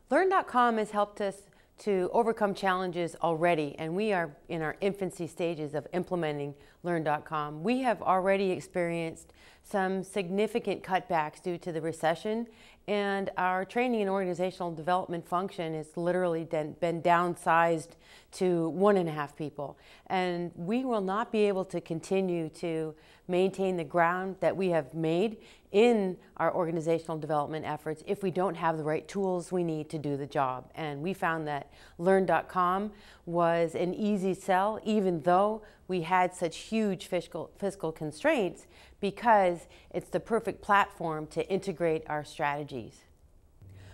Learn.com has helped us to overcome challenges already, and we are in our infancy stages of implementing Learn.com. We have already experienced some significant cutbacks due to the recession, and our training and organizational development function has literally been downsized to 1.5 people. And we will not be able to continue to maintain the ground that we have made in our organizational development efforts if we don't have the right tools we need to do the job. And we found that Learn.com was an easy sell, even though we had such huge fiscal constraints, because it's the perfect platform to integrate our strategies.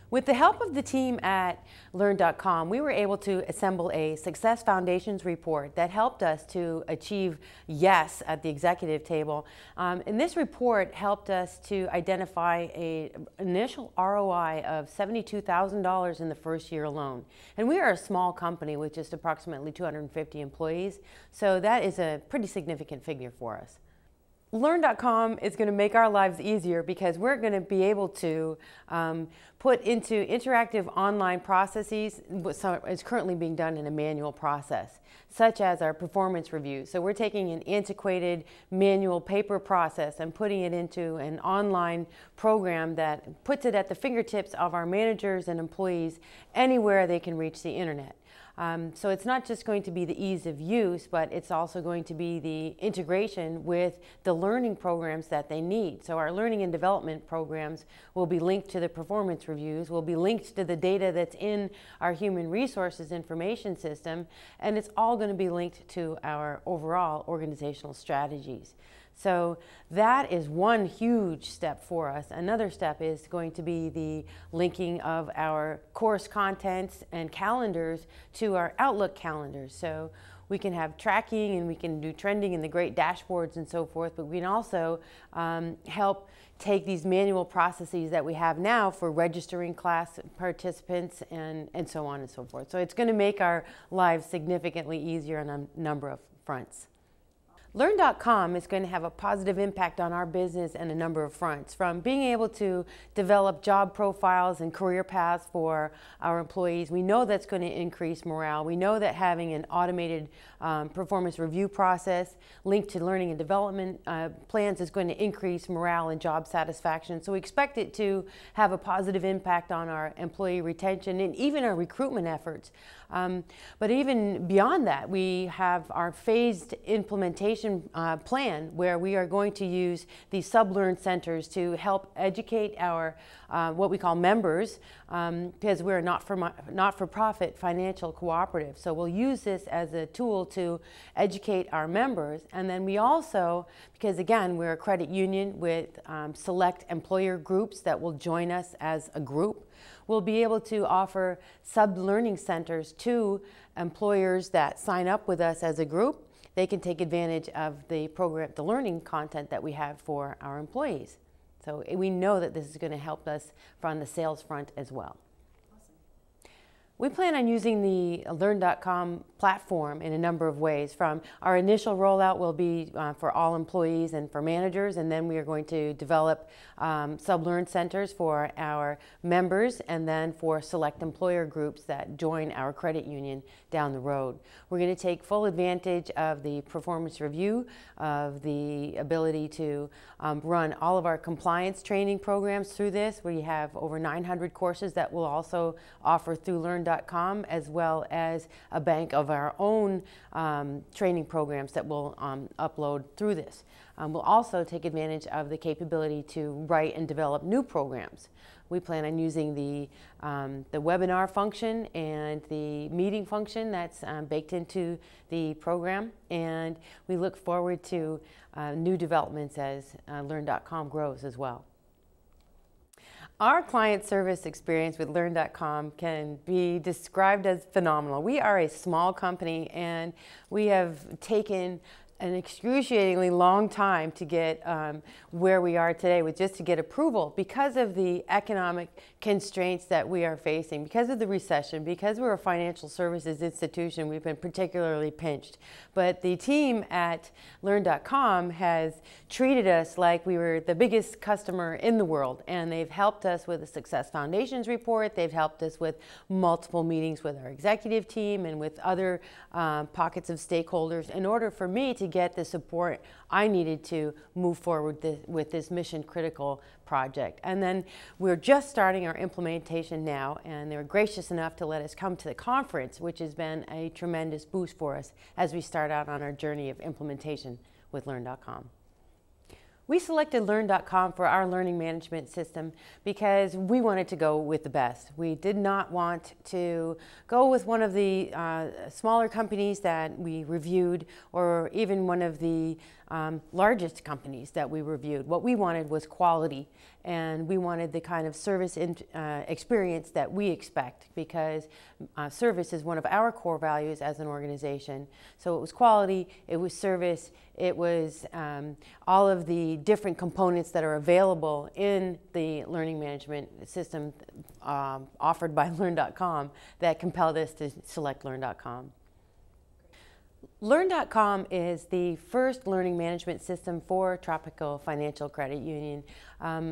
With the help of the team at Learn.com, we were able to assemble a Success Foundations report that helped us to achieve yes at the executive table. And this report helped us to identify an initial ROI of $72,000 in the first year alone. And we are a small company with just approximately 250 employees, so that is a pretty significant figure for us. Learn.com is going to make our lives easier because we're going to be able to put into interactive online processes what is currently being done in a manual process, such as our performance reviews. So we're taking an antiquated manual paper process and putting it into an online program that puts it at the fingertips of our managers and employees anywhere they can reach the internet. So it's not just going to be the ease of use, but it's also going to be the integration with the learning programs that they need. So our learning and development programs will be linked to the performance reviews, will be linked to the data that's in our human resources information system, and it's all going to be linked to our overall organizational strategies. So that is one huge step for us. Another step is going to be the linking of our course contents and calendars to our Outlook calendars. So we can have tracking and we can do trending and the great dashboards and so forth, but we can also help take these manual processes that we have now for registering class participants and so on and so forth. So it's going to make our lives significantly easier on a number of fronts. Learn.com is going to have a positive impact on our business and a number of fronts, from being able to develop job profiles and career paths for our employees. We know that's going to increase morale. We know that having an automated performance review process linked to learning and development plans is going to increase morale and job satisfaction. So we expect it to have a positive impact on our employee retention and even our recruitment efforts. But even beyond that, we have our phased implementation plan where we are going to use these sub-learn centers to help educate our what we call members, because we're a not-for-profit financial cooperative. So we'll use this as a tool to educate our members. And then we also, because again, we're a credit union with select employer groups that will join us as a group, we'll be able to offer sub-learning centers to employers that sign up with us as a group. They can take advantage of the program, the learning content that we have for our employees. So we know that this is going to help us from the sales front as well. We plan on using the Learn.com platform in a number of ways. From our initial rollout will be for all employees and for managers, and then we are going to develop sub-learn centers for our members and then for select employer groups that join our credit union down the road. We're going to take full advantage of the performance review, of the ability to run all of our compliance training programs through this. We have over 900 courses that we'll also offer through Learn.com, as well as a bank of our own training programs that we'll upload through this. We'll also take advantage of the capability to write and develop new programs. We plan on using the webinar function and the meeting function that's baked into the program, and we look forward to new developments as Learn.com grows as well. Our client service experience with Learn.com can be described as phenomenal. We are a small company, and we have taken an excruciatingly long time to get where we are today, with just to get approval because of the economic constraints that we are facing, because of the recession, because we're a financial services institution. We've been particularly pinched. But the team at Learn.com has treated us like we were the biggest customer in the world, and they've helped us with a Success Foundations report. They've helped us with multiple meetings with our executive team and with other pockets of stakeholders in order for me to get the support I needed to move forward with this mission critical project. And then we're just starting our implementation now, and they were gracious enough to let us come to the conference, which has been a tremendous boost for us as we start out on our journey of implementation with Learn.com. We selected Learn.com for our learning management system because we wanted to go with the best. We did not want to go with one of the smaller companies that we reviewed, or even one of the largest companies that we reviewed. What we wanted was quality, and we wanted the kind of service experience that we expect, because service is one of our core values as an organization. So it was quality, it was service, it was all of the different components that are available in the learning management system offered by Learn.com that compelled us to select Learn.com. Learn.com is the first learning management system for Tropical Financial Credit Union.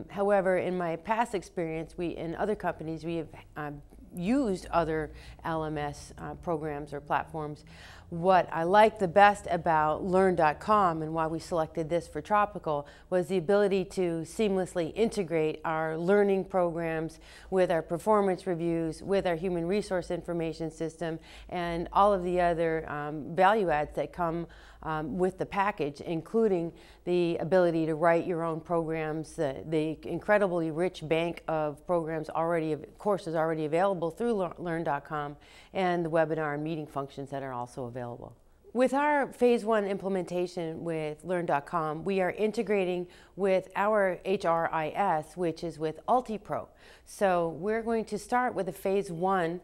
However, in my past experience, in other companies, we have used other LMS programs or platforms. What I liked the best about Learn.com, and why we selected this for Tropical, was the ability to seamlessly integrate our learning programs with our performance reviews, with our human resource information system, and all of the other value adds that come with the package, including the ability to write your own programs, the incredibly rich bank of programs courses already available through Learn.com, and the webinar and meeting functions that are also available. With our phase 1 implementation with Learn.com, we are integrating with our HRIS, which is with UltiPro. So we're going to start with a phase 1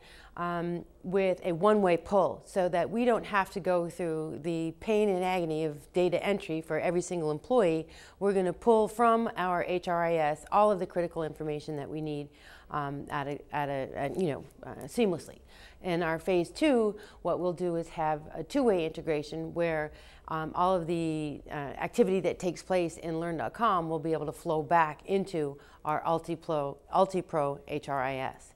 with a one-way pull, so that we don't have to go through the pain and agony of data entry for every single employee. We're going to pull from our HRIS all of the critical information that we need seamlessly. In our phase 2, what we'll do is have a two-way integration where all of the activity that takes place in Learn.com will be able to flow back into our UltiPro HRIS.